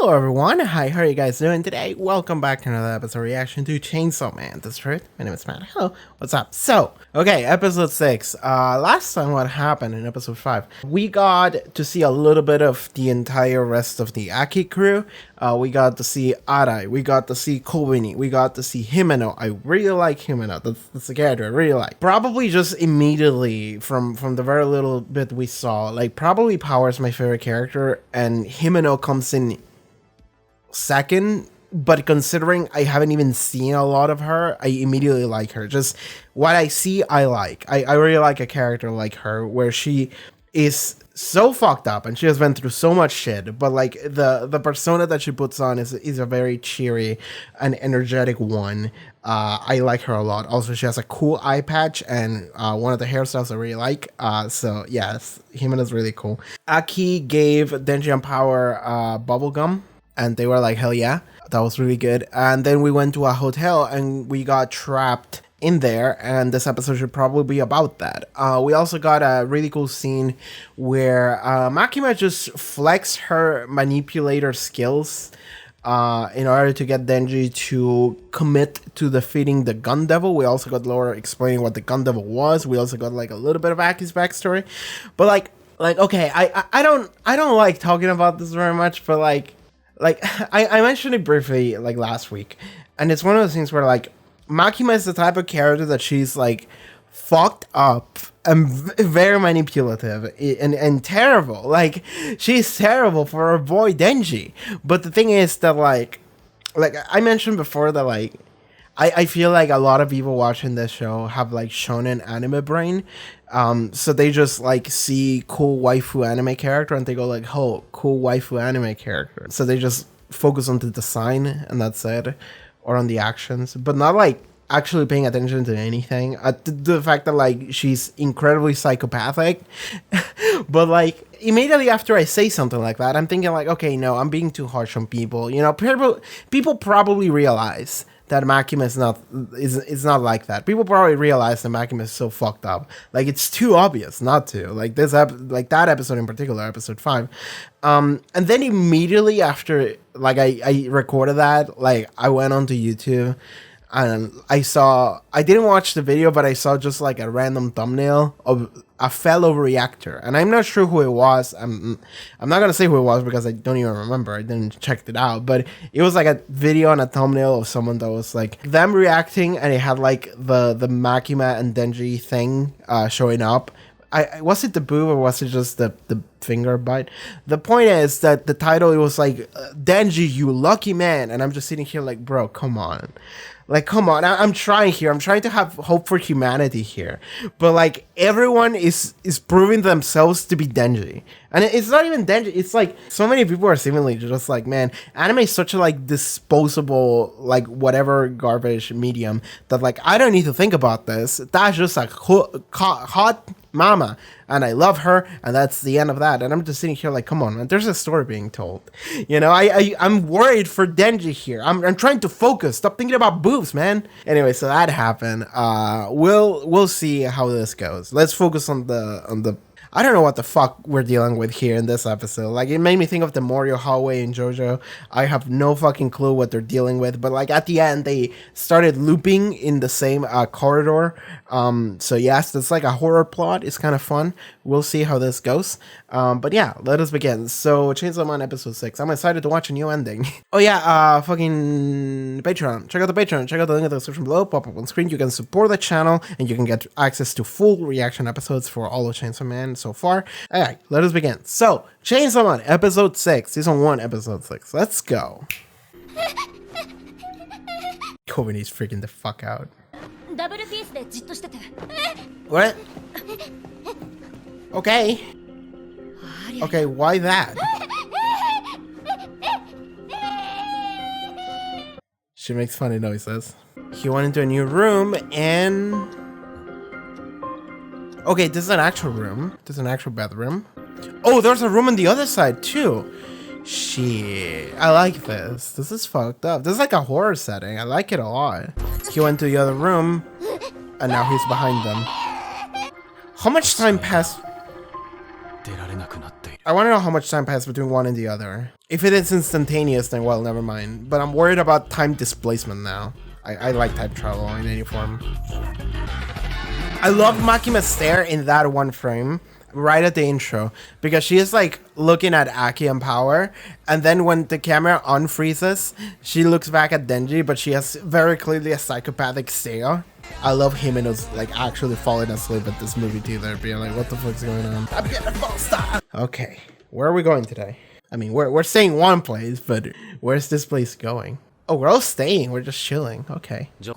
Hello everyone, hi, how are you guys doing today? Welcome back to another episode reaction to Chainsaw Man. That's right, my name is Matt. Hello, what's up? So, okay, episode 6. Last time what happened in episode 5? We got to see a little bit of the entire rest of the A.K.A crew. We got to see Arai, we got to see Kobeni, we got to see Himeno. I really like Himeno, that's the character I really like. Probably just immediately from the very little bit we saw, like probably Power's my favorite character and Himeno comes in second, but considering I haven't even seen a lot of her, I immediately like her. Just what I see, I like. I really like a character like her, where she is so fucked up and she has been through so much shit, but like the persona that she puts on is a very cheery and energetic one. I like her a lot. Also, she has a cool eye patch and one of the hairstyles I really like. So yes, Himeno's really cool. A.K.A gave Denji and Power bubblegum. And they were like, hell yeah, that was really good. And then we went to a hotel and we got trapped in there. And this episode should probably be about that. We also got a really cool scene where Makima just flexed her manipulator skills in order to get Denji to commit to defeating the Gun Devil. We also got Laura explaining what the Gun Devil was. We also got like a little bit of Aki's backstory. But like okay, I don't like talking about this very much, but like I mentioned it briefly like last week, and it's one of those things where like Makima is the type of character that she's like fucked up and very manipulative and terrible. Like she's terrible for her boy Denji. But the thing is that like I mentioned before that like I feel like a lot of people watching this show have like shonen anime brain. So they just like see cool waifu anime character and they go like, oh, cool waifu anime character. So they just focus on the design and that's it, or on the actions, but not like actually paying attention to anything. The fact that like she's incredibly psychopathic, but like immediately after I say something like that, I'm thinking like, okay, no, I'm being too harsh on people. You know, people probably realize that Makima is not like that. People probably realize that Makima is so fucked up. Like it's too obvious not to. Like like that episode in particular, episode 5. And then immediately after like I recorded that, like I went onto YouTube and I didn't watch the video, but I saw just like a random thumbnail of a fellow reactor, and I'm not sure who it was. I'm not gonna say who it was because I don't even remember. I didn't check it out, but it was like a video and a thumbnail of someone that was like them reacting, and it had like the Makima and Denji thing showing up. Was it the boob or was it just the finger bite? The point is that the title, it was like Denji, you lucky man, and I'm just sitting here like, bro, come on. Like, come on, I'm trying here. I'm trying to have hope for humanity here. But, like, everyone is proving themselves to be Denji. And it's not even Denji. It's, like, so many people are seemingly just like, man, anime is such a, like, disposable, like, whatever garbage medium that, like, I don't need to think about this. That's just, like, hot mama. And I love her, and that's the end of that. And I'm just sitting here like, come on, man, there's a story being told. You know, I'm worried for Denji here. I'm trying to focus. Stop thinking about boobs, man. Anyway, so that happened. We'll see how this goes. Let's focus on the I don't know what the fuck we're dealing with here in this episode. Like, it made me think of the Morio hallway in JoJo. I have no fucking clue what they're dealing with, but like at the end, they started looping in the same corridor. So yes, it's like a horror plot. It's kind of fun. We'll see how this goes. But yeah, let us begin. So Chainsaw Man episode 6. I'm excited to watch a new ending. Oh yeah, fucking Patreon. Check out the Patreon. Check out the link in the description below. Pop up on screen. You can support the channel and you can get access to full reaction episodes for all of Chainsaw Man so far. Alright, let us begin. So, Chainsaw Man episode 6. Season 1 episode 6. Let's go. Kobeni's freaking the fuck out. What? Okay. Okay, why that? She makes funny noises. He went into a new room and... Okay, this is an actual room. This is an actual bedroom. Oh, there's a room on the other side too. Shit, I like this. This is fucked up. This is like a horror setting. I like it a lot. He went to the other room and now he's behind them. How much time passed? I want to know how much time passed between one and the other. If it is instantaneous, then well, never mind. But I'm worried about time displacement now. I like time travel in any form. I love Makima's stare in that one frame, right at the intro, because she is like looking at A.K.A in power, and then when the camera unfreezes, she looks back at Denji, but she has very clearly a psychopathic stare. I love Himeno's like actually falling asleep at this movie theater, being like, what the fuck's going on? I'm gonna fall, stop! Okay, where are we going today? I mean, we're staying one place, but where's this place going? Oh, we're all staying, we're just chilling, okay. Yes.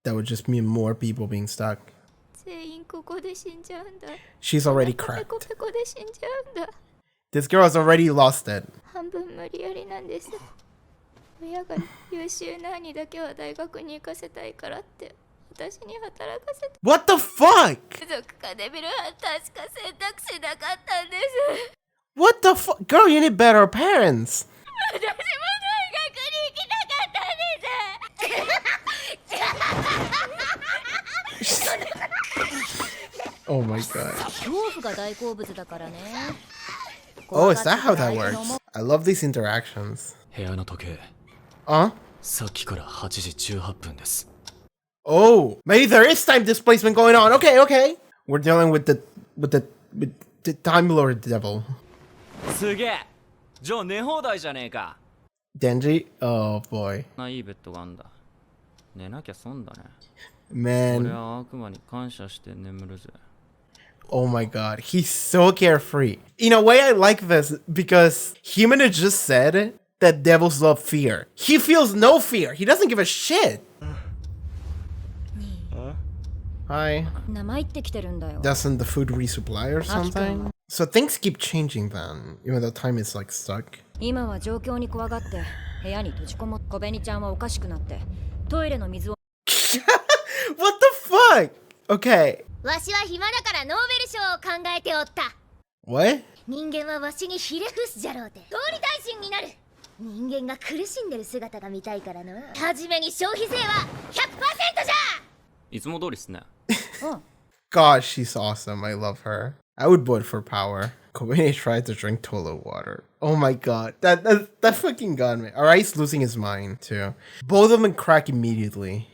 That would just mean more people being stuck. She's already cracked. This girl has already lost it. What the fuck? What the fuck? Girl, you need better parents. Oh my god. Oh, is that how that works? I love these interactions. Oh, maybe there is time displacement going on. Okay, okay. We're dealing with the Time Lord Devil. Denji? Oh boy. Man. Oh my god, he's so carefree. In a way, I like this because Himeno just said that devils love fear. He feels no fear. He doesn't give a shit. Hi. Doesn't the food resupply or something? So things keep changing then, even though time is like stuck. What the fuck? Okay. What? Gosh, she's awesome. I love her. I would vote for power. Kobeni tried to drink toilet water. Oh my god. That fucking got me. Arai's losing his mind too. Both of them crack immediately.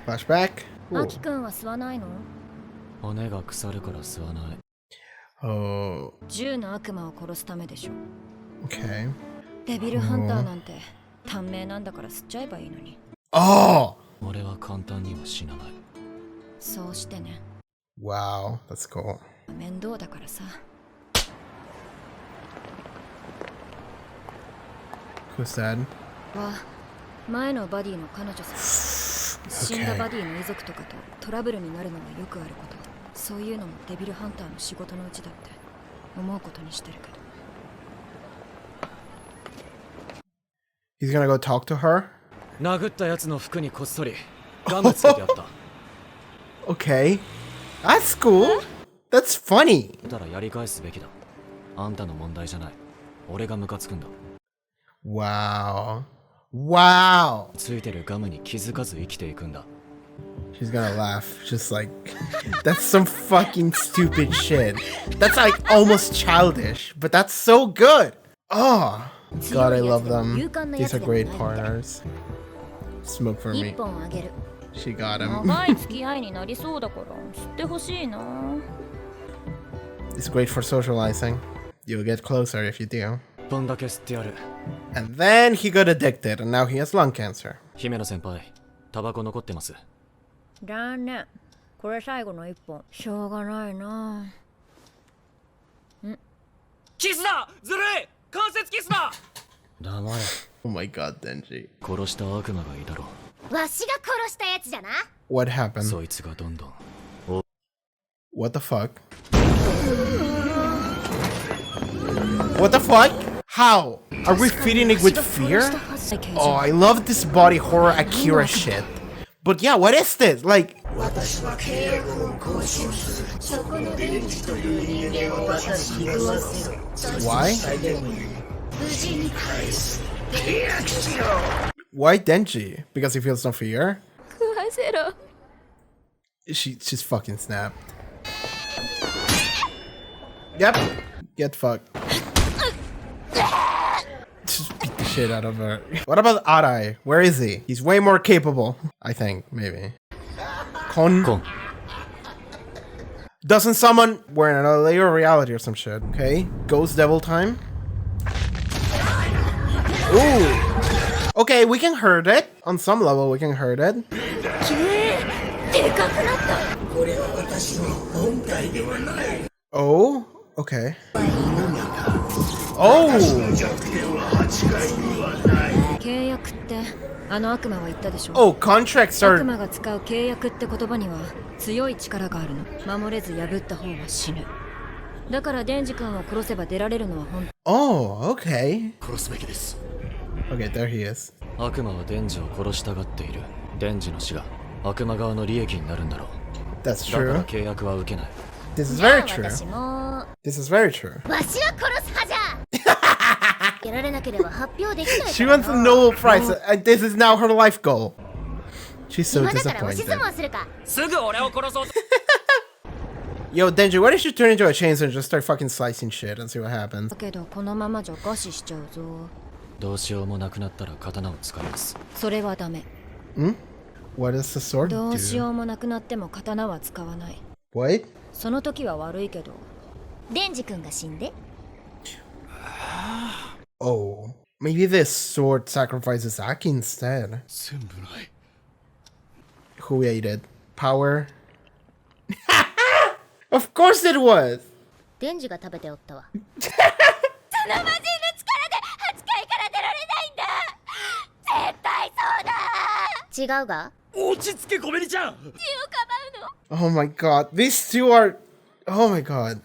Flashback? Oh. Okay. Oh! Wow, that's cool. Who's that? He's gonna go talk to her? Okay. That's cool. That's funny. Wow. Wow. She's gonna laugh. Just like, that's some fucking stupid shit. That's like almost childish, but that's so good. Oh, God, I love them. These are great partners. Smoke for me. She got him. It's great for socializing. You'll get closer if you do. And then he got addicted, and now he has lung cancer. Himeno senpai, tobacco 残ってます。だね。これ最後の一本。しょうがないな。キスだ！ずるい！関節キスだ！黙れ。Oh my god, Denji. 殺した悪魔がいたろ。わしが殺したやつじゃな。What happened? そいつがどんどん。What the fuck? What the fuck? How? Are we feeding it with fear? Oh, I love this body horror Akira shit. But yeah, what is this? Like, why? Why Denji? Because he feels no fear? She's fucking snapped. Yep. Get fucked. Just beat the shit out of her. What about Arai? Where is he? He's way more capable. I think, maybe. Kon. Doesn't someone... We're in another layer of reality or some shit. Okay. Ghost Devil time. Ooh. Okay, we can hurt it. On some level, we can hurt it. Oh, okay. Oh! Oh, contracts are... Oh, okay. Okay, there he is. That's true. This is very true. This is very true. She wants a Nobel Prize. This is now her life goal. She's so disappointed. Yo, Denji, why don't you turn into a chainsaw and just start fucking slicing shit and see what happens? Hmm? What does the sword do? What? Oh, maybe this sword sacrifices Aki instead. Who ate it? Power? Of course it was! Oh my god, these two are... Oh my god.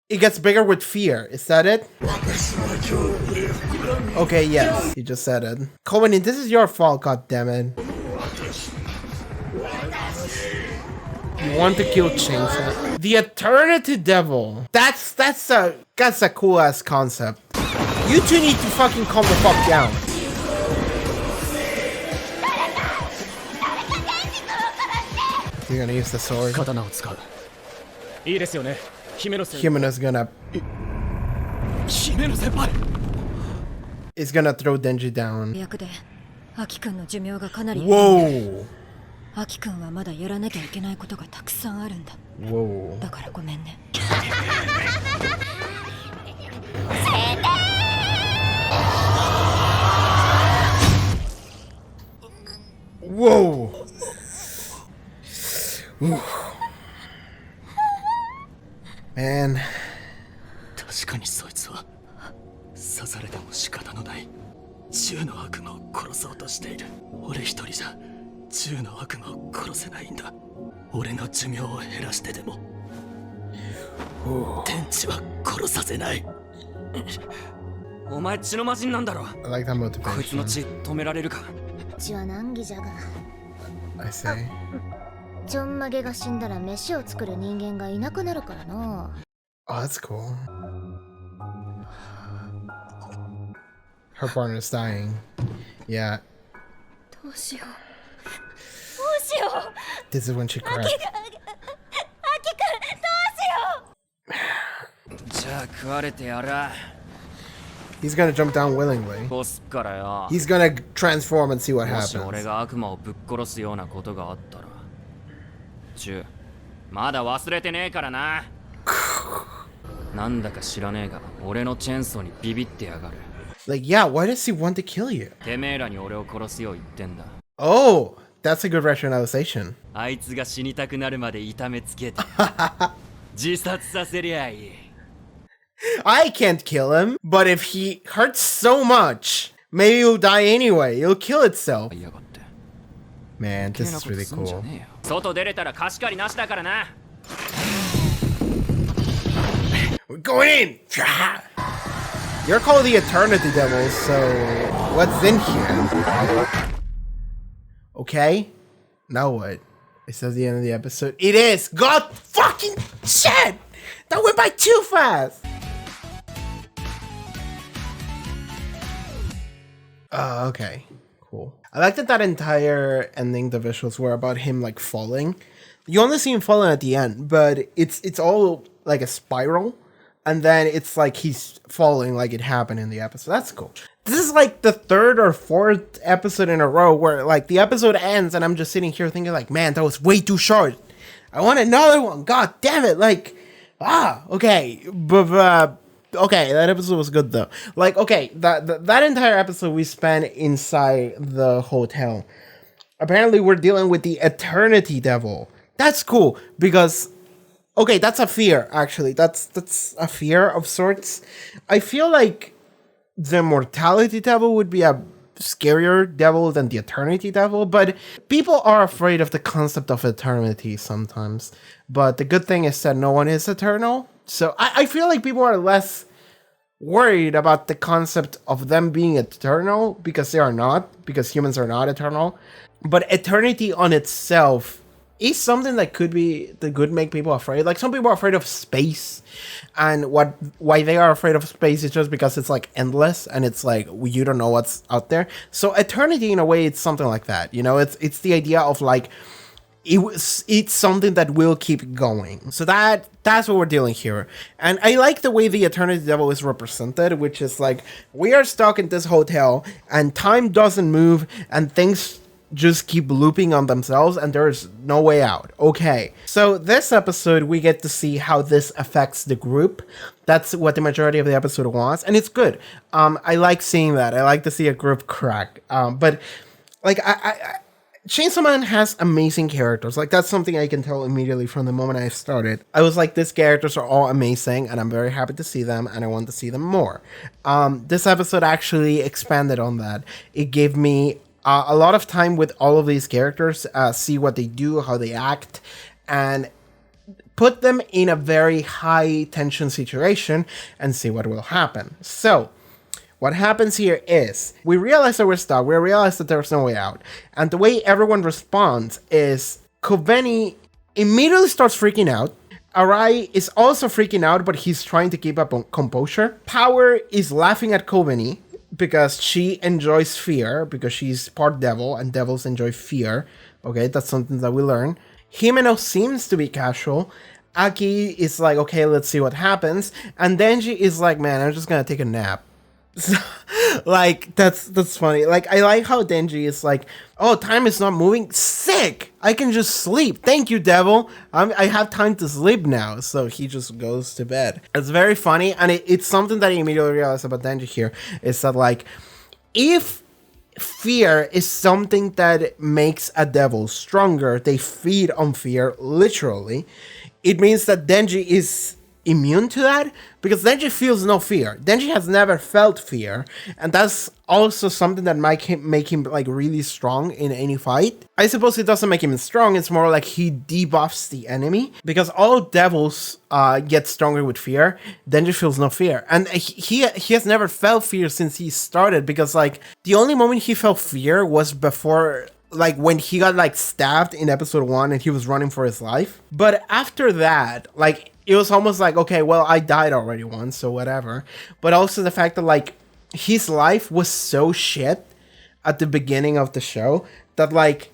It gets bigger with fear, is that it? Okay, yes, you just said it. Kobeni, this is your fault, goddammit. You want to kill Chainsaw? The Eternity Devil. That's a cool ass concept. You two need to fucking calm the fuck down. You're gonna use the sword. Himeno's gonna... It's gonna throw Denji down. Whoa! Whoa. Whoa! Man. I like that motivation. I say. Oh, that's cool. Her partner's dying. Yeah. This is when she cried. He's gonna jump down willingly. He's gonna transform and see what happens. Like, yeah, why does he want to kill you? Oh, that's a good rationalization. I can't kill him, but if he hurts so much, maybe he'll die anyway. It'll kill itself. Man, this is really cool. We're going in! You're called the Eternity Devil, so what's in here? Okay, now what? Is that the end of the episode? It is! God fucking shit! That went by too fast! Okay, cool. I like that entire ending, the visuals were about him like falling. You only see him falling at the end, but it's all like a spiral, and then it's like he's falling like it happened in the episode. That's cool. This is like the third or fourth episode in a row where like the episode ends and I'm just sitting here thinking like, man, that was way too short. I want another one. God damn it. Like, okay. But, okay, that episode was good though. Like, okay, that entire episode we spent inside the hotel. Apparently we're dealing with the Eternity Devil. That's cool because, okay, that's a fear, actually. That's a fear of sorts. I feel like the Mortality Devil would be a scarier devil than the Eternity Devil, but people are afraid of the concept of eternity sometimes. But the good thing is that no one is eternal. So I feel like people are less worried about the concept of them being eternal because they are not, because humans are not eternal. But eternity on itself is something that could make people afraid. Like some people are afraid of space, and why they are afraid of space is just because it's like endless and it's like you don't know what's out there. So eternity in a way it's something like that, you know. It's the idea of like it's something that will keep going. So that's what we're dealing here. And I like the way the Eternity Devil is represented, which is like we are stuck in this hotel and time doesn't move and things just keep looping on themselves and there's no way out. Okay, so this episode we get to see how this affects the group. That's what the majority of the episode wants, and it's good. I like seeing that. I like to see a group crack. But like Chainsaw Man has amazing characters. Like that's something I can tell immediately from the moment I started. I was like, these characters are all amazing and I'm very happy to see them and I want to see them more. This episode actually expanded on that. It gave me a lot of time with all of these characters, see what they do, how they act, and put them in a very high tension situation and see what will happen. So, what happens here is, we realize that we're stuck, we realize that there's no way out, and the way everyone responds is, Kobeni immediately starts freaking out, Arai is also freaking out, but he's trying to keep up on composure. Power is laughing at Kobeni, because she enjoys fear, because she's part devil, and devils enjoy fear. Okay, that's something that we learn. Himeno seems to be casual. Aki is like, okay, let's see what happens. And Denji is like, man, I'm just gonna take a nap. So, like, that's funny. Like, I like how Denji is like, oh, time is not moving. Sick! I can just sleep. Thank you, devil. I have time to sleep now. So he just goes to bed. It's very funny, and it's something that I immediately realized about Denji here, is that, like, if fear is something that makes a devil stronger, they feed on fear, literally, it means that Denji is immune to that, because Denji feels no fear. Denji has never felt fear, and that's also something that might make him like really strong in any fight. I suppose it doesn't make him strong, it's more like he debuffs the enemy, because all devils get stronger with fear. Denji feels no fear, and he has never felt fear since he started, because like the only moment he felt fear was before, like when he got like stabbed in episode 1 and he was running for his life. But after that, like, it was almost like, okay, well, I died already once, so whatever. But also the fact that, like, his life was so shit at the beginning of the show that, like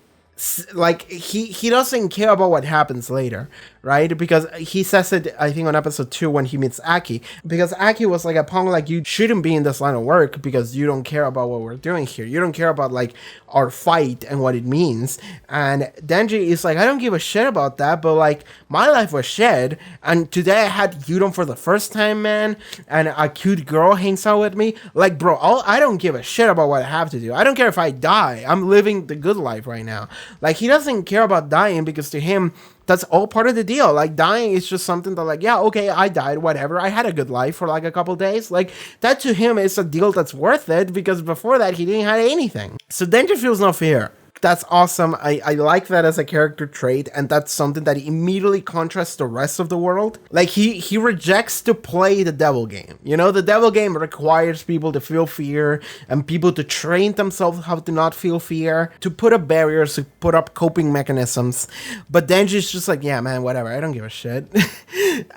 he doesn't care about what happens later, right? Because he says it, I think, on episode 2 when he meets Aki. Because Aki was like, upon, like, you shouldn't be in this line of work because you don't care about what we're doing here. You don't care about, like, our fight and what it means. And Denji is like, I don't give a shit about that, but, like, my life was shit. And today I had Udon for the first time, man. And a cute girl hangs out with me. Like, bro, I don't give a shit about what I have to do. I don't care if I die. I'm living the good life right now. Like, he doesn't care about dying because to him, that's all part of the deal. Like, dying is just something that, like, yeah, okay, I died, whatever. I had a good life for, like, a couple days. Like, that to him is a deal that's worth it, because before that, he didn't have anything. So Denji feels no fear. That's awesome. I like that as a character trait, and that's something that immediately contrasts the rest of the world. Like, he rejects to play the devil game. You know, the devil game requires people to feel fear and people to train themselves how to not feel fear, to put up barriers, to put up coping mechanisms. But Denji's just like, yeah, man, whatever, I don't give a shit.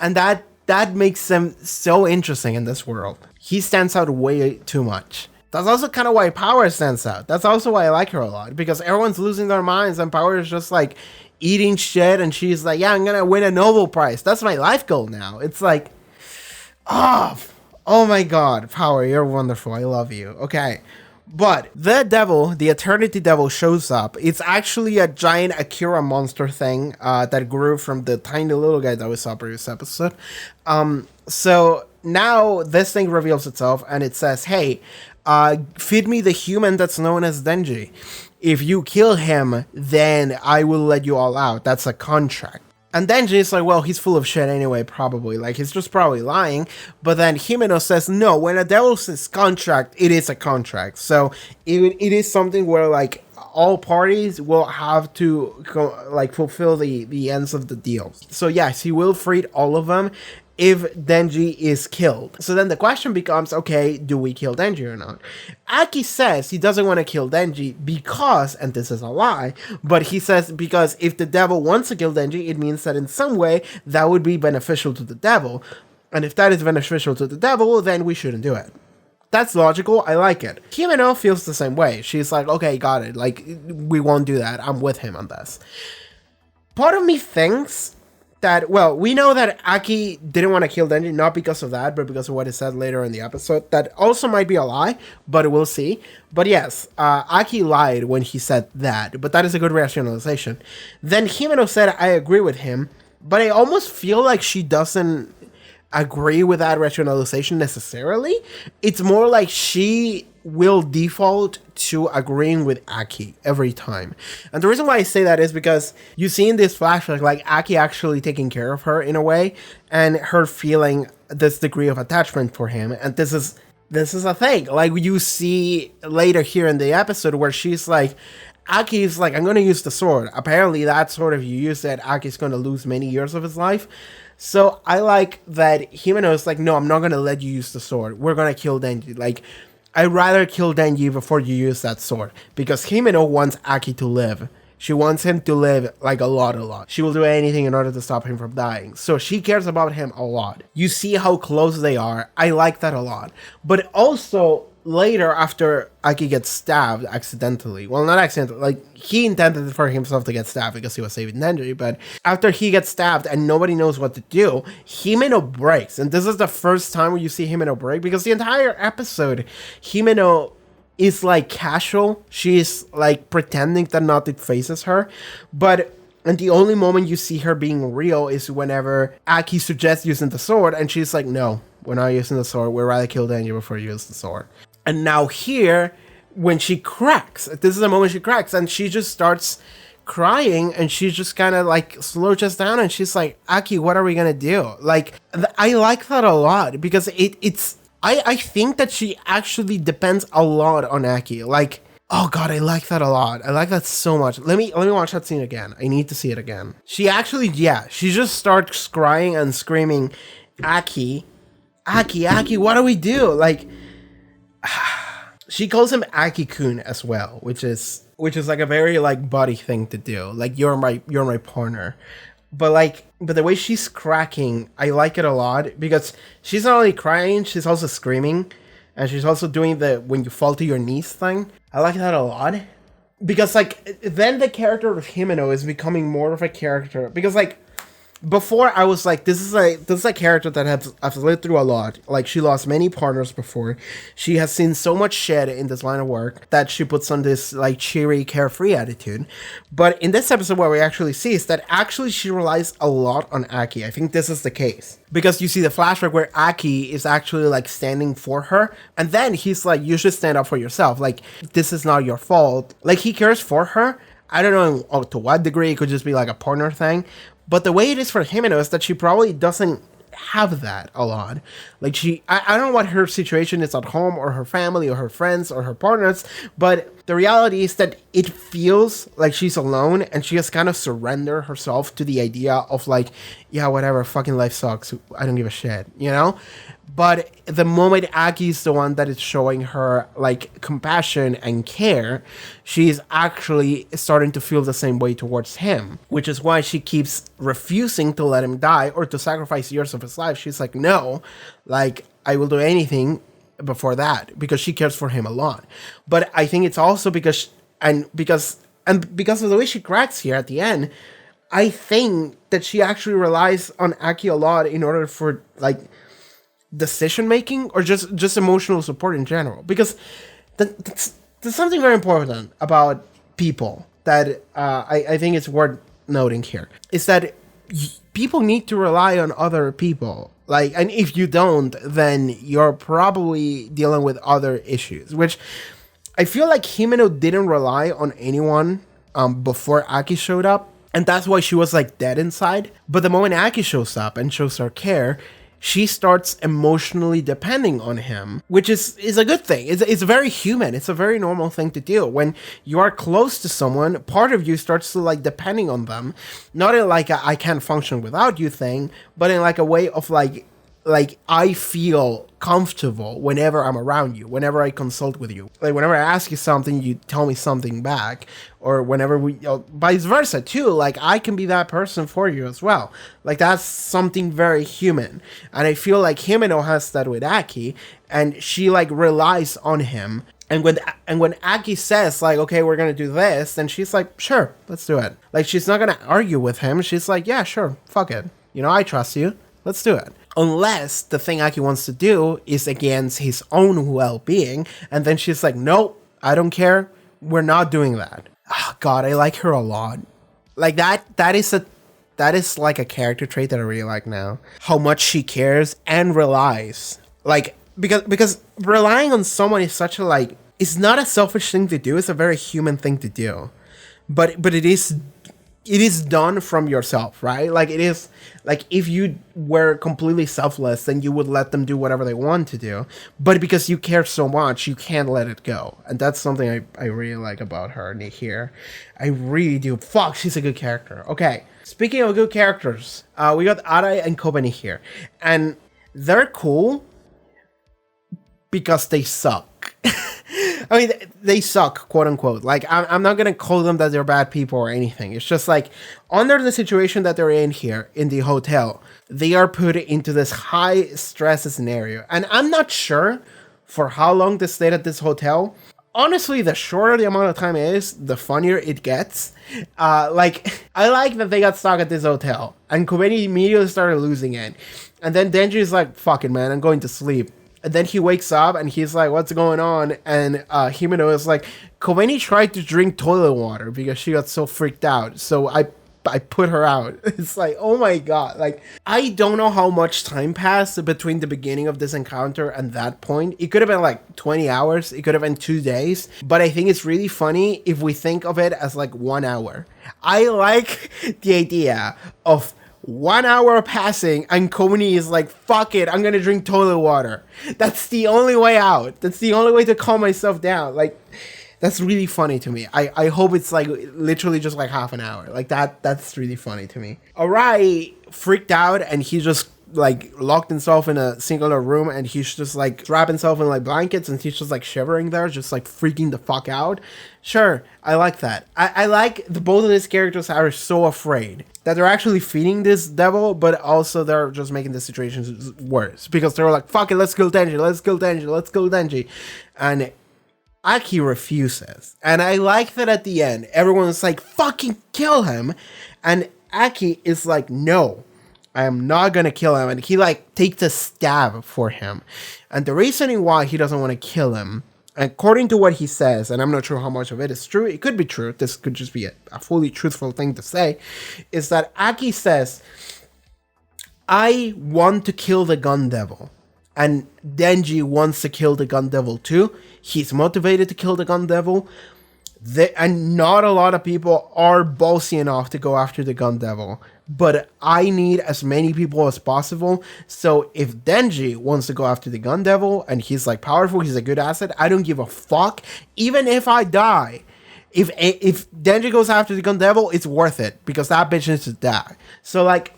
And that makes him so interesting in this world. He stands out way too much. That's also kind of why Power stands out. That's also why I like her a lot, because everyone's losing their minds and Power is just like eating shit, and she's like, yeah, I'm gonna win a Nobel Prize. That's my life goal now. It's like, oh my god, Power, you're wonderful. I love you. Okay. But the devil, the Eternity Devil, shows up. It's actually a giant Akira monster thing that grew from the tiny little guy that we saw previous episode. So now this thing reveals itself and it says, hey, feed me the human that's known as Denji. If you kill him, then I will let you all out. That's a contract. And Denji is like, well, he's full of shit anyway, probably. Like, he's just probably lying. But then Himeno says, no, when a devil says contract, it is a contract. So it is something where, like, all parties will have to, fulfill the ends of the deal. So yes, he will free all of them if Denji is killed. So then the question becomes, okay, do we kill Denji or not? A.K.A says he doesn't want to kill Denji because, and this is a lie, but he says because if the devil wants to kill Denji, it means that in some way that would be beneficial to the devil. And if that is beneficial to the devil, then we shouldn't do it. That's logical. I like it. Himeno feels the same way. She's like, okay, got it. Like, we won't do that. I'm with him on this. Part of me thinks that, well, we know that A.K.A didn't want to kill Denji, not because of that, but because of what he said later in the episode. That also might be a lie, but we'll see. But yes, A.K.A lied when he said that, but that is a good rationalization. Then Himeno said, I agree with him, but I almost feel like she doesn't agree with that rationalization necessarily. It's more like she will default to agreeing with A.K.A every time. And the reason why I say that is because you see in this flashback, like, A.K.A actually taking care of her in a way, and her feeling this degree of attachment for him. And this is a thing. Like, you see later here in the episode where she's like, A.K.A is like, I'm going to use the sword. Apparently that sword, if you use it, A.K.A is going to lose many years of his life. So I like that Himeno is like, no, I'm not going to let you use the sword. We're going to kill Denji. Like, I'd rather kill Denji before you use that sword. Because Himeno wants A.K.A to live. She wants him to live, like, a lot. She will do anything in order to stop him from dying. So she cares about him a lot. You see how close they are. I like that a lot. But also, later, after A.K.A gets stabbed accidentally, well, not accidentally, like, he intended for himself to get stabbed because he was saving Denji, but after he gets stabbed and nobody knows what to do, Himeno breaks. And this is the first time where you see Himeno break, because the entire episode, Himeno is like casual. She's like pretending that nothing faces her, and the only moment you see her being real is whenever A.K.A suggests using the sword, and she's like, no, we're not using the sword. We'd rather kill Denji before you use the sword. And now here, when she cracks, this is the moment she cracks, and she just starts crying, and she just kind of like slouches down, and she's like, A.K.A, what are we gonna do? Like, I like that a lot, because I think that she actually depends a lot on A.K.A. Like, oh god, I like that a lot. I like that so much. Let me watch that scene again. I need to see it again. She actually, yeah, she just starts crying and screaming, A.K.A, A.K.A, what do we do? Like, she calls him A.K.A-kun as well, which is like a very like buddy thing to do. Like, you're my partner. But the way she's cracking, I like it a lot, because she's not only crying, she's also screaming, and she's also doing the when you fall to your knees thing. I like that a lot, because like then the character of Himeno is becoming more of a character, because like before I was like, this is a character that has lived through a lot. Like, she lost many partners before. She has seen so much shit in this line of work that she puts on this like cheery, carefree attitude. But in this episode, what we actually see is that actually she relies a lot on A.K.A. I think this is the case, because you see the flashback where A.K.A is actually like standing for her, and then he's like, you should stand up for yourself. Like, this is not your fault. Like, he cares for her. I don't know to what degree. It could just be like a partner thing. But the way it is for Himeno is that she probably doesn't have that a lot. Like I don't know what her situation is at home or her family or her friends or her partners, but the reality is that it feels like she's alone and she has kind of surrendered herself to the idea of like, yeah, whatever, fucking life sucks. I don't give a shit, you know? But the moment Aki's the one that is showing her like compassion and care, she's actually starting to feel the same way towards him, which is why she keeps refusing to let him die or to sacrifice years of his life. She's like, no, like I will do anything before that because she cares for him a lot. But I think it's also because of the way she cracks here at the end, I think that she actually relies on Aki a lot in order for like decision making or just emotional support in general, because there's something very important about people that I think it's worth noting here is that people need to rely on other people, like, and if you don't, then you're probably dealing with other issues, which I feel like Himeno didn't rely on anyone before Aki showed up, and that's why she was like dead inside. But the moment Aki shows up and shows her care, she starts emotionally depending on him, which is a good thing. It's very human. It's a very normal thing to do. When you are close to someone, part of you starts to like depending on them, not in like a I can't function without you thing, but in like a way of like I feel comfortable whenever I'm around you, whenever I consult with you. Like whenever I ask you something, you tell me something back, or whenever we, vice versa too. Like I can be that person for you as well. Like that's something very human. And I feel like Himeno has that with Aki, and she like relies on him. And when Aki says like, okay, we're gonna do this, then she's like, sure, let's do it. Like she's not gonna argue with him. She's like, yeah, sure, fuck it. You know, I trust you. Let's do it. Unless the thing Aki wants to do is against his own well-being, and then she's like, nope, I don't care. We're not doing that. Oh, God, I like her a lot. Like that is like a character trait that I really like now. How much she cares and relies. Like because relying on someone is such a like, it's not a selfish thing to do. It's a very human thing to do. But it is done from yourself, right? Like it is like if you were completely selfless, then you would let them do whatever they want to do. But because you care so much, you can't let it go. And that's something I really like about her here. I really do. Fuck, she's a good character. Okay, speaking of good characters, we got Arai and Kobeni here. And they're cool because they suck. I mean, they suck, quote unquote. Like, I'm not going to call them that they're bad people or anything. It's just like, under the situation that they're in here, in the hotel, they are put into this high stress scenario. And I'm not sure for how long they stayed at this hotel. Honestly, the shorter the amount of time is, the funnier it gets. Like, I like that they got stuck at this hotel. And Kobeni immediately started losing it. And then Denji is like, fuck it, man, I'm going to sleep. And then he wakes up and he's like, what's going on? And Himeno is like, Kobeni tried to drink toilet water because she got so freaked out. So I put her out. It's like, oh my God. Like, I don't know how much time passed between the beginning of this encounter and that point. It could have been like 20 hours. It could have been 2 days. But I think it's really funny if we think of it as like 1 hour. I like the idea of 1 hour passing and Kobeni is like, fuck it, I'm gonna drink toilet water. That's the only way out. That's the only way to calm myself down. Like, that's really funny to me. I hope it's like literally just like half an hour. Like that's really funny to me. Arai freaked out and he just like locked himself in a singular room and he's just like wrapped himself in like blankets and he's just like shivering there, just like freaking the fuck out. Sure, I like that. I like both of these characters are so afraid that they're actually feeding this devil, but also they're just making the situation worse because they're like, fuck it, let's kill Denji, let's kill Denji, let's kill Denji. And Aki refuses. And I like that at the end, everyone's like, fucking kill him. And Aki is like, no, I am not gonna kill him. And he like takes a stab for him. And the reasoning why he doesn't want to kill him, according to what he says, and I'm not sure how much of it is true, it could be true, this could just be a fully truthful thing to say, is that Aki says, I want to kill the gun devil. And Denji wants to kill the gun devil too. He's motivated to kill the gun devil. And not a lot of people are ballsy enough to go after the Gun Devil. But I need as many people as possible. So if Denji wants to go after the Gun Devil and he's like powerful, he's a good asset, I don't give a fuck. Even if I die, if Denji goes after the Gun Devil, it's worth it because that bitch needs to die. So like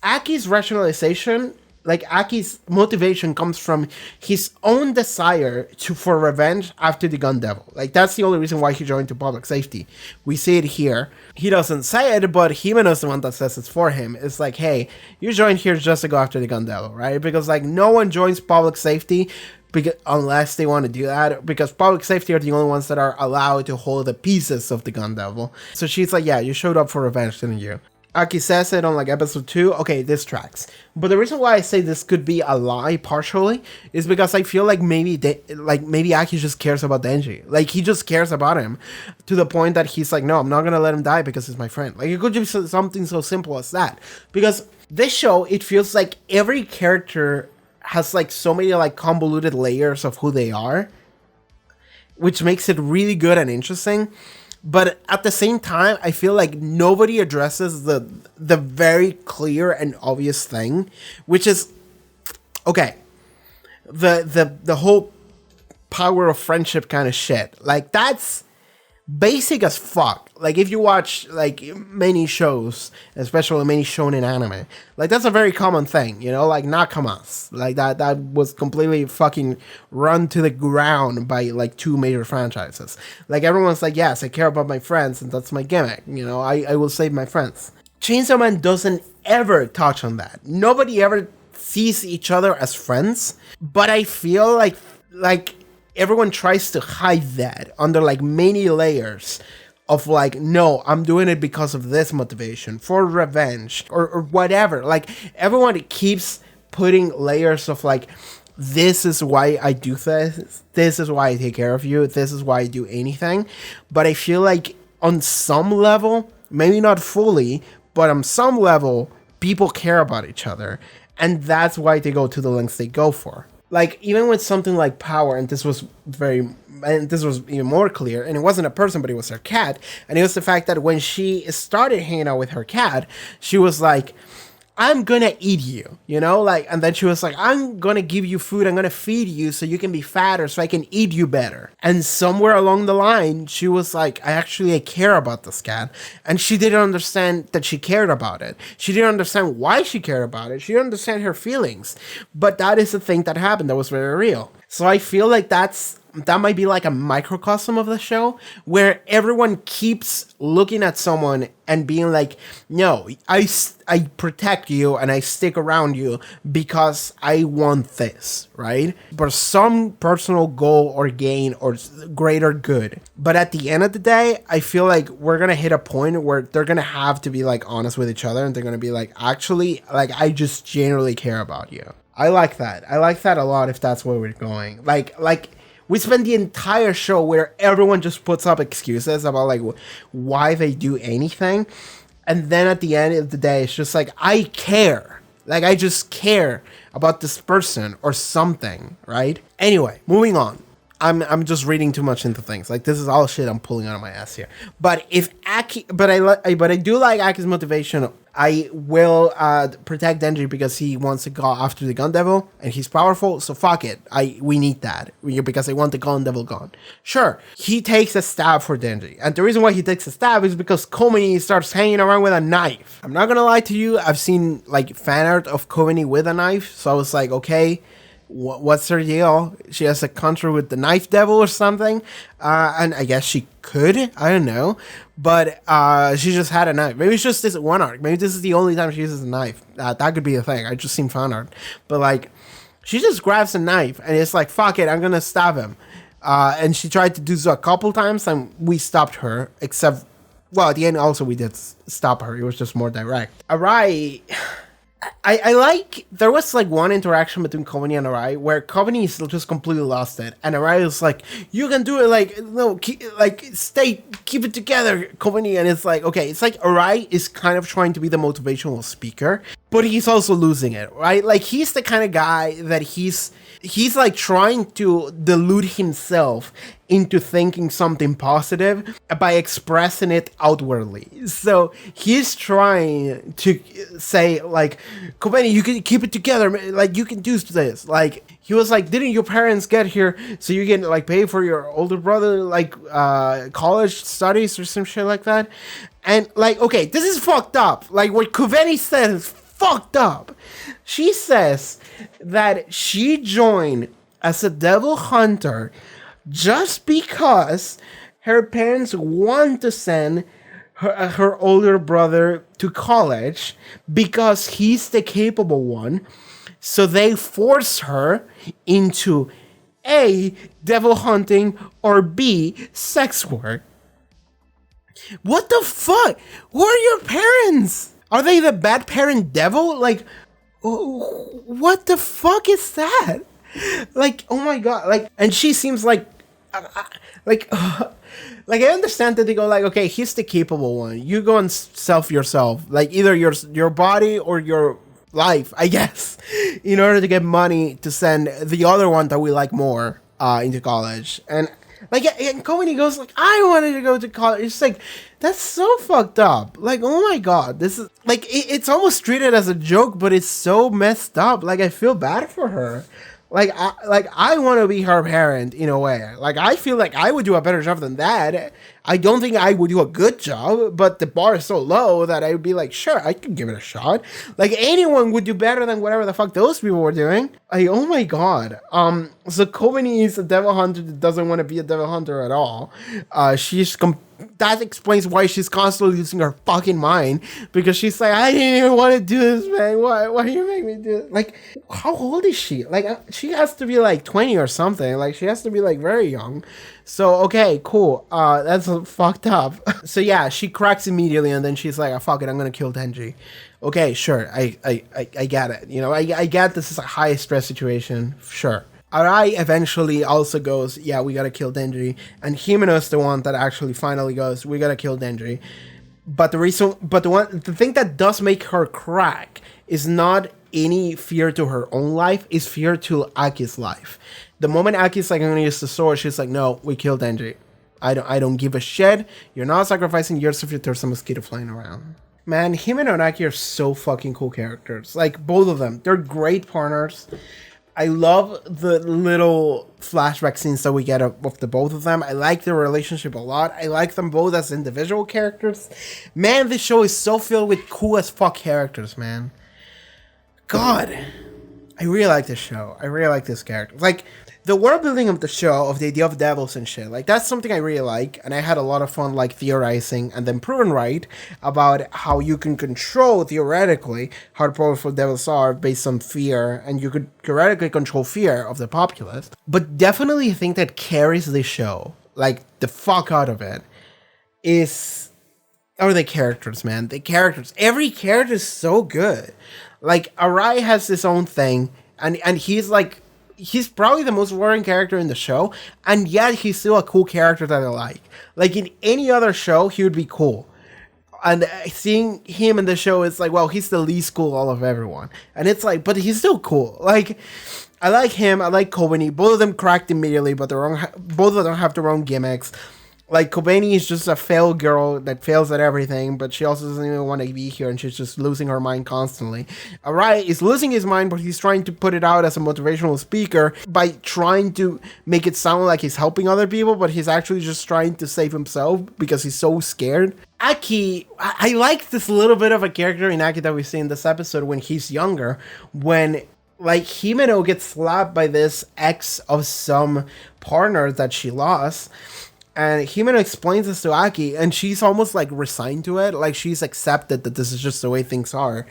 Aki's rationalization, like Aki's motivation comes from his own desire for revenge after the Gun Devil. Like that's the only reason why he joined to public safety. We see it here. He doesn't say it, but Himeno's the one that says it's for him. It's like, hey, you joined here just to go after the Gun Devil, right? Because like no one joins public safety unless they want to do that, because public safety are the only ones that are allowed to hold the pieces of the Gun Devil. So she's like, yeah, you showed up for revenge, didn't you? Aki says it on like episode 2. Okay, this tracks. But the reason why I say this could be a lie partially is because I feel like maybe Aki just cares about Denji. Like he just cares about him to the point that he's like, no, I'm not gonna let him die because he's my friend. Like it could be something so simple as that. Because this show, it feels like every character has like so many like convoluted layers of who they are, which makes it really good and interesting. But at the same time, I feel like nobody addresses the very clear and obvious thing, which is, okay, the whole power of friendship kind of shit. Like that's basic as fuck. Like if you watch like many shows, especially many shonen anime, like that's a very common thing, you know, like nakamas, like that was completely fucking run to the ground by like 2 major franchises. Like everyone's like, yes, I care about my friends and that's my gimmick, you know, I will save my friends. Chainsaw Man doesn't ever touch on that. Nobody ever sees each other as friends, but I feel like everyone tries to hide that under like many layers of like, no, I'm doing it because of this motivation, for revenge, or whatever. Like everyone keeps putting layers of like, this is why I do this, this is why I take care of you, this is why I do anything. But I feel like on some level, maybe not fully, but on some level, people care about each other. And that's why they go to the lengths they go for. Like, even with something like power, and this was even more clear, and it wasn't a person, but it was her cat, and it was the fact that when she started hanging out with her cat, she was like, I'm gonna eat you, you know, like, and then she was like, I'm gonna give you food, I'm gonna feed you so you can be fatter, so I can eat you better. And somewhere along the line, she was like, I care about this cat. And she didn't understand that she cared about it. She didn't understand why she cared about it. She didn't understand her feelings. But that is the thing that happened that was very real. So I feel like that might be like a microcosm of the show, where everyone keeps looking at someone and being like, no, I protect you and I stick around you because I want this, right? For some personal goal or gain or greater good. But at the end of the day, I feel like we're going to hit a point where they're going to have to be like honest with each other, and they're going to be like, actually, like, I just genuinely care about you. I like that. I like that a lot if that's where we're going. Like, we spend the entire show where everyone just puts up excuses about like why they do anything. And then at the end of the day, it's just like, I care. Like, I just care about this person or something, right? Anyway, moving on. I'm just reading too much into things. Like, this is all shit I'm pulling out of my ass here. But if Aki, but I do like Aki's motivation. I will protect Denji because he wants to go after the Gun Devil and he's powerful. So fuck it. We need that because I want the Gun Devil gone. Sure, he takes a stab for Denji, and the reason why he takes a stab is because Kobeni starts hanging around with a knife. I'm not gonna lie to you. I've seen like fan art of Kobeni with a knife, so I was like, okay. What's her deal? She has a contract with the Knife Devil or something, and I guess she could. I don't know, but she just had a knife. Maybe it's just this one arc. Maybe this is the only time she uses a knife. That could be a thing. I just seen fan art, but like, she just grabs a knife and it's like, fuck it, I'm gonna stab him. And she tried to do so a couple times, and we stopped her. Except, well, at the end also we did stop her. It was just more direct. Arai. I like, there was like one interaction between Kobeni and Arai where Kobeni is just completely lost it, and Arai is like, you can do it, like, no, keep it together, Kobeni. And it's like, okay, it's like Arai is kind of trying to be the motivational speaker, but he's also losing it, right? Like, he's the kind of guy that he's like trying to delude himself into thinking something positive by expressing it outwardly. So he's trying to say, like, Kobeni, you can keep it together, like, you can do this. Like, he was like, didn't your parents get here so you can, like, pay for your older brother, like, college studies or some shit like that? And, like, okay, this is fucked up. Like, what Kobeni said is fucked up. She says that she joined as a devil hunter just because her parents want to send her older brother to college because he's the capable one. So they force her into A, devil hunting, or B, sex work. What the fuck? Who are your parents? Are they the bad parent devil? Like, what the fuck is that? Like, oh my god. Like, and she seems like I understand that they go like, okay, he's the capable one. You go and self yourself. Like, either your body or your life, I guess, in order to get money to send the other one that we like more into college. And like, and Kobeni goes like, I wanted to go to college. It's like, that's so fucked up. Like, oh my god, this is like, it's almost treated as a joke, but it's so messed up. Like, I feel bad for her. Like, I want to be her parent in a way. Like, I feel like I would do a better job than that. I don't think I would do a good job, but the bar is so low that I would be like, sure, I could give it a shot. Like, anyone would do better than whatever the fuck those people were doing. Like, oh my god. So Kobeni is a devil hunter that doesn't want to be a devil hunter at all. That explains why she's constantly losing her fucking mind, because she's like, I didn't even want to do this, man. Why do you make me do it? Like, how old is she? Like, she has to be like 20 or something. Like, she has to be like very young. So, okay, cool. That's fucked up. So yeah, she cracks immediately, and then she's like, oh, fuck it, I'm gonna kill Denji. Okay, sure, I get it. You know, I get this is a high stress situation. Sure. Arai eventually also goes, yeah, we gotta kill Denji, and Himeno is the one that actually finally goes, we gotta kill Denji. But the thing that does make her crack is not any fear to her own life, is fear to Aki's life. The moment Aki's like, I'm gonna use the sword, she's like, no, we kill Denji. I don't give a shit. You're not sacrificing yourself if there's a mosquito flying around. Man, Himeno and Aki are so fucking cool characters. Like, both of them. They're great partners. I love the little flashback scenes that we get of the both of them. I like their relationship a lot. I like them both as individual characters. Man, this show is so filled with cool as fuck characters, man. God, I really like this show. I really like this character. Like, the world building of the show, of the idea of devils and shit, like, that's something I really like, and I had a lot of fun, like, theorizing and then proven right about how you can control, theoretically, how powerful devils are based on fear, and you could theoretically control fear of the populace. But definitely, I think that carries the show, like, the fuck out of it, are the characters, man. The characters. Every character is so good. Like, Arai has his own thing, and he's like, he's probably the most boring character in the show, and yet he's still a cool character that I like. Like, in any other show, he would be cool. And seeing him in the show, it's like, well, he's the least cool all of everyone. And it's like, but he's still cool. Like, I like him, I like Kobeni. Both of them cracked immediately, but both of them have their own gimmicks. Like, Kobeni is just a failed girl that fails at everything, but she also doesn't even want to be here, and she's just losing her mind constantly. Arai is losing his mind, but he's trying to put it out as a motivational speaker by trying to make it sound like he's helping other people, but he's actually just trying to save himself because he's so scared. Aki, I like this little bit of a character in Aki that we see in this episode when he's younger, when, like, Himeno gets slapped by this ex of some partner that she lost. And Himeno explains this to Aki, and she's almost like resigned to it. Like, she's accepted that this is just the way things are.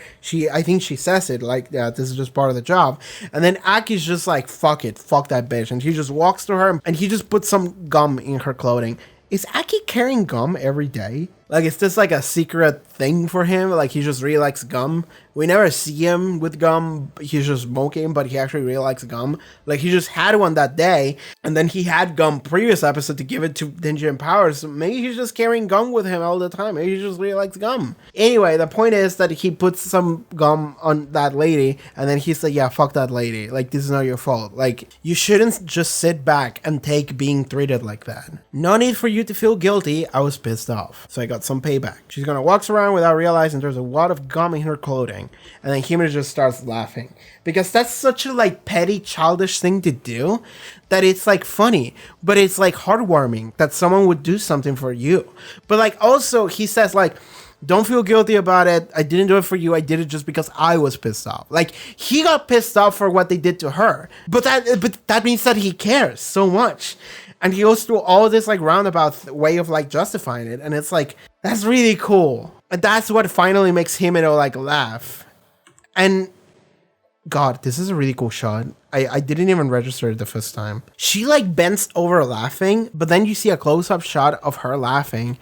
I think she says it like, yeah, this is just part of the job. And then Aki's just like, fuck it, fuck that bitch. And he just walks to her, and he just puts some gum in her clothing. Is Aki carrying gum every day? Like, it's just like a secret thing for him. Like, he just really likes gum. We never see him with gum. He's just smoking, but he actually really likes gum. Like, he just had one that day, and then he had gum previous episode to give it to Denji and Power. So maybe he's just carrying gum with him all the time. Maybe he just really likes gum. Anyway, the point is that he puts some gum on that lady, and then he's like, yeah, fuck that lady. Like, this is not your fault. Like, you shouldn't just sit back and take being treated like that. No need for you to feel guilty. I was pissed off. So I got some payback. She's gonna walk around without realizing there's a wad of gum in her clothing. And then Himeno just starts laughing. Because that's such a, like, petty, childish thing to do that it's, like, funny. But it's, like, heartwarming that someone would do something for you. But, like, also, he says, like, don't feel guilty about it. I didn't do it for you. I did it just because I was pissed off. Like, he got pissed off for what they did to her. But that means that he cares so much. And he goes through all this, like, roundabout way of, like, justifying it. And it's, like, that's really cool. And that's what finally makes Himeno, like, laugh. And God, this is a really cool shot. I didn't even register it the first time. She, like, bends over laughing, but then you see a close-up shot of her laughing,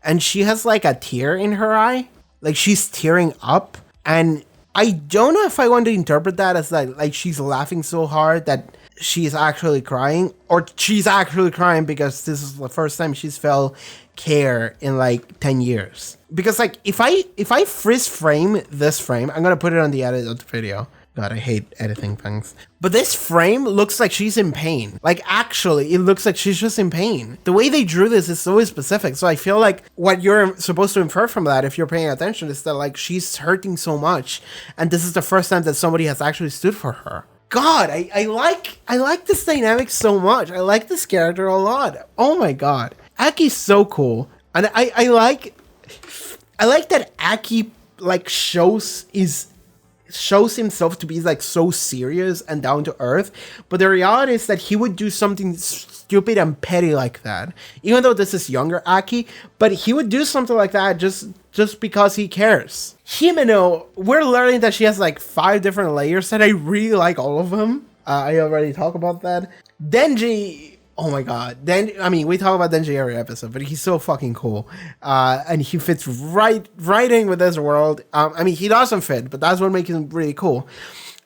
and she has, like, a tear in her eye. Like, she's tearing up. And I don't know if I want to interpret that as, like she's laughing so hard that she's actually crying, or she's actually crying because this is the first time she's felt care in, like, 10 years. Because, like, if I freeze frame this frame, I'm gonna put it on the edit of the video. God, I hate editing things. But this frame looks like she's in pain. Like, actually, it looks like she's just in pain. The way they drew this is so specific. So I feel like what you're supposed to infer from that, if you're paying attention, is that, like, she's hurting so much. And this is the first time that somebody has actually stood for her. God, I like this dynamic so much. I like this character a lot. Oh my God. Aki's so cool. And I like that Aki, like, shows himself to be, like, so serious and down to earth, but the reality is that he would do something stupid and petty like that, even though this is younger Aki, but he would do something like that just because he cares. Himeno, we're learning that she has, like, 5 different layers, and I really like all of them. I already talked about that. Denji, oh my God. I mean, we talk about Denji every episode, but he's so fucking cool. And he fits right in with this world. I mean, he doesn't fit, but that's what makes him really cool.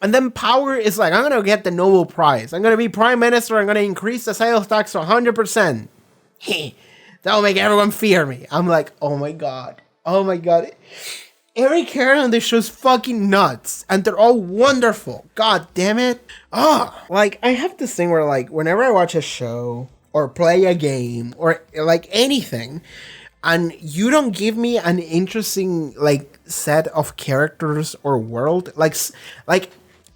And then Power is like, I'm going to get the Nobel Prize. I'm going to be Prime Minister. I'm going to increase the sales tax to 100%. That'll make everyone fear me. I'm like, oh my God. Oh my God. Every character on this show is fucking nuts, and they're all wonderful. God damn it. Like, I have this thing where, like, whenever I watch a show or play a game or, like, anything, and you don't give me an interesting, like, set of characters or world, like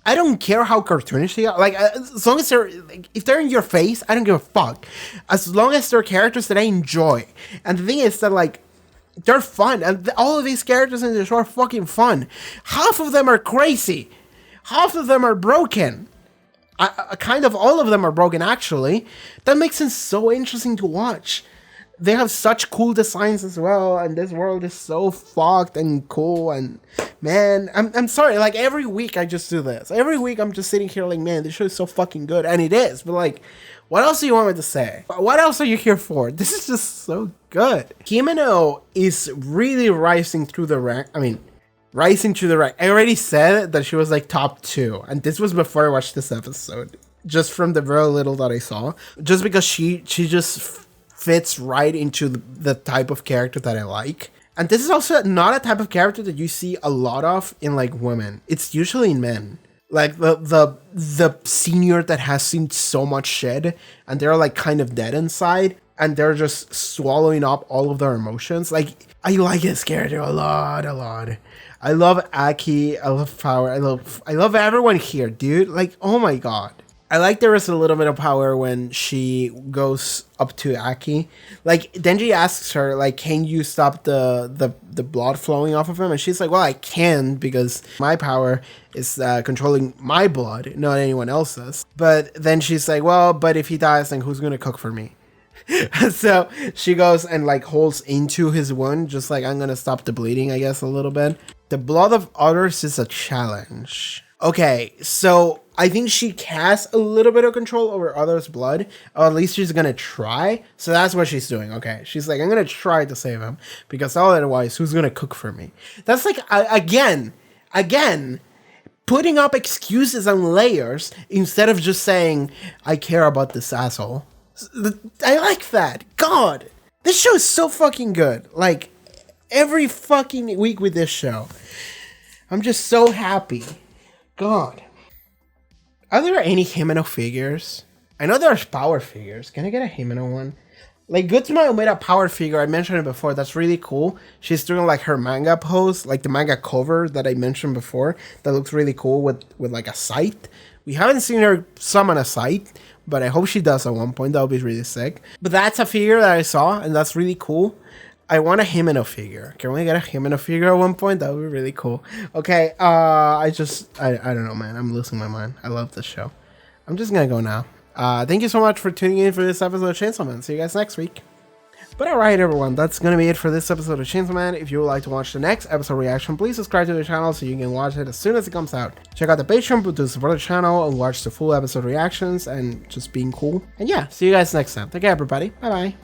I don't care how cartoonish they are. Like, as long as they're, like, if they're in your face, I don't give a fuck. As long as they're characters that I enjoy. And the thing is that, like, they're fun, and all of these characters in the show are fucking fun. Half of them are crazy. Half of them are broken. Kind of all of them are broken, actually. That makes it so interesting to watch. They have such cool designs as well, and this world is so fucked and cool, and man, I'm sorry, like, every week I just do this. Every week I'm just sitting here like, man, this show is so fucking good, and it is, but, like, what else do you want me to say? What else are you here for? This is just so good. Himeno is really rising through the rank. I mean, rising through the rank. I already said that she was, like, top 2. And this was before I watched this episode. Just from the very little that I saw. Just because she just fits right into the type of character that I like. And this is also not a type of character that you see a lot of in, like, women. It's usually in men. Like, the senior that has seen so much shit, and they're, like, kind of dead inside, and they're just swallowing up all of their emotions. Like, I like this character a lot. I love Aki, I love Power, I love everyone here, dude. Like, oh my God. I like there is a little bit of power when she goes up to Aki. Like, Denji asks her, like, can you stop the blood flowing off of him? And she's like, well, I can, because my power is controlling my blood, not anyone else's. But then she's like, well, but if he dies, then who's gonna cook for me? So she goes and, like, holds into his wound, just like, I'm gonna stop the bleeding, I guess, a little bit. The blood of others is a challenge. Okay, so I think she casts a little bit of control over others' blood, or at least she's gonna try. So that's what she's doing. Okay, she's like, I'm gonna try to save him because otherwise, who's gonna cook for me? That's like again, putting up excuses and layers instead of just saying, I care about this asshole. I like that. God, this show is so fucking good. Like every fucking week with this show, I'm just so happy. God. Are there any Himeno figures? I know there's power figures. Can I get a Himeno one? Like, Gutsuma made a power figure. I mentioned it before. That's really cool. She's doing like her manga pose, like the manga cover that I mentioned before. That looks really cool with like a scythe. We haven't seen her summon a scythe, but I hope she does at one point. That would be really sick. But that's a figure that I saw, and that's really cool. I want a Himeno figure. Can we get a Himeno figure at one point? That would be really cool. Okay, I don't know, man. I'm losing my mind. I love this show. I'm just gonna go now. Thank you so much for tuning in for this episode of Chainsaw Man. See you guys next week. But alright, everyone, that's gonna be it for this episode of Chainsaw Man. If you would like to watch the next episode reaction, please subscribe to the channel so you can watch it as soon as it comes out. Check out the Patreon to support the channel and watch the full episode reactions and just being cool. And yeah, see you guys next time. Take care, everybody. Bye bye.